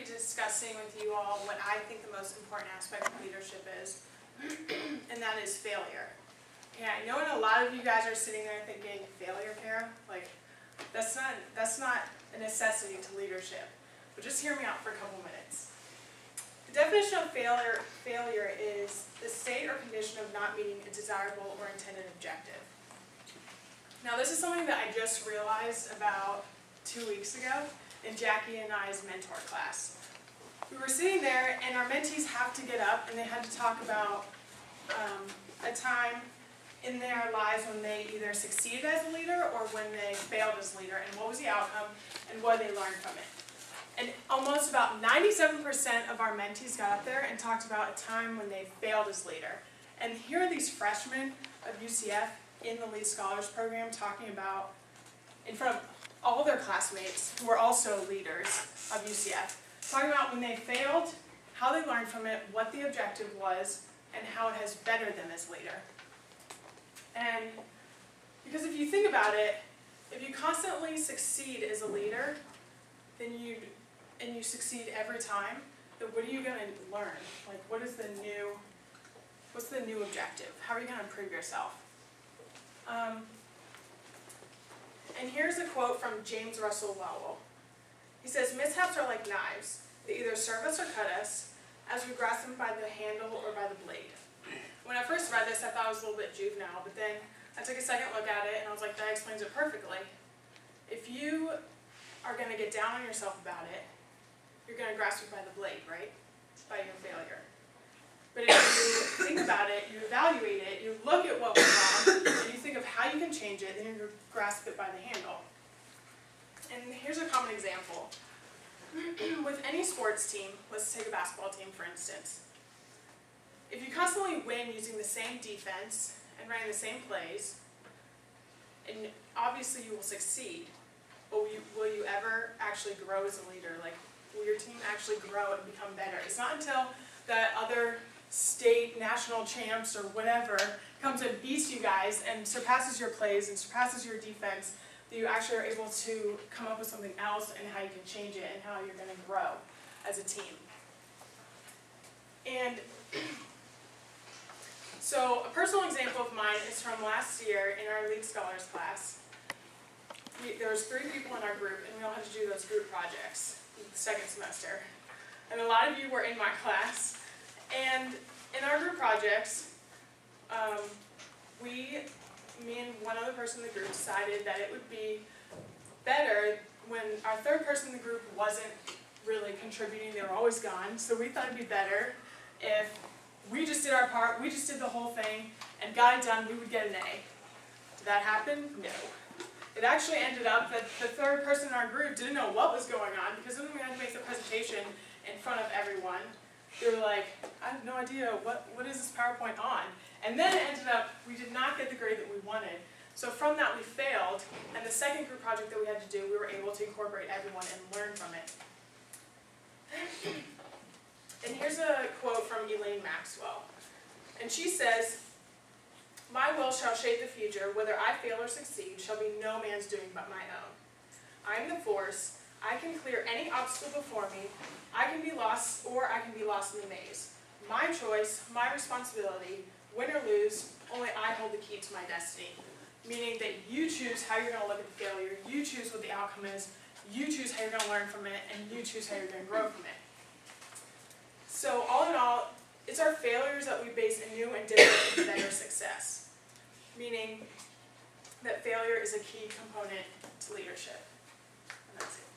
be discussing with you all what I think the most important aspect of leadership is, and that is failure. And I know a lot of you guys are sitting there thinking, failure, Kara? Like, that's not a necessity to leadership. But just hear me out for a couple minutes. The definition of failure is the state or condition of not meeting a desirable or intended objective. Now, this is something that I just realized about 2 weeks ago in Jackie and I's mentor class. We were sitting there, and our mentees have to get up, and they had to talk about a time in their lives when they either succeeded as a leader or when they failed as a leader, and what was the outcome, and what they learned from it. And almost about 97% of our mentees got up there and talked about a time when they failed as leader. And here are these freshmen of UCF in the Lead Scholars Program talking about, in front of all their classmates who were also leaders of UCF, talking about when they failed, how they learned from it, what the objective was, and how it has bettered them as leader. And because if you think about it, if you constantly succeed as a leader, then you succeed every time, then what are you going to learn? Like, what's the new objective? How are you going to improve yourself? And here's a quote from James Russell Lowell. He says, "Mishaps are like knives. They either serve us or cut us, as we grasp them by the handle or by the blade." When I first read this, I thought it was a little bit juvenile, but then I took a second look at it, and I was like, that explains it perfectly. If you are going to get down on yourself about it, you're going to grasp it by the blade, right? By your failure. But if you think about it, you evaluate it, you look at what went wrong, and you think of how you can change it, then you're going to grasp it by the handle. And here's a common example. With any sports team, let's take a basketball team for instance. If you constantly win using the same defense and running the same plays, and obviously you will succeed, but will you ever actually grow as a leader? Like, will your team actually grow and become better? It's not until that other state, national champs, or whatever comes and beats you guys and surpasses your plays and surpasses your defense that you actually are able to come up with something else and how you can change it and how you're going to grow as a team. And so a personal example of mine is from last year in our Lead Scholars class. There was 3 people in our group, and we all had to do those group projects in the second semester. And a lot of you were in my class. And in our group projects, me and one other person in the group decided that it would be better when our third person in the group wasn't really contributing. They were always gone. So we thought it'd be better if we just did our part, we just did the whole thing, and got it done, we would get an A. Did that happen? No. It actually ended up that the third person in our group didn't know what was going on, because when we had to make the presentation in front of everyone, they were like, I have no idea, what is this PowerPoint on? And then it ended up, we did not get the grade that we wanted. So from that we failed, and the second group project that we had to do, we were able to incorporate everyone and learn from it. And here's a quote from Elaine Maxwell. And she says, "My will shall shape the future, whether I fail or succeed, shall be no man's doing but my own. I am the force, I can clear any obstacle before me, I can be lost or I can be lost in the maze. My choice, my responsibility, win or lose, only I hold the key to my destiny." Meaning that you choose how you're going to look at the failure, you choose what the outcome is, you choose how you're going to learn from it, and you choose how you're going to grow from it. So all in all, it's our failures that we base a new and different and better success. Meaning that failure is a key component to leadership. And that's it.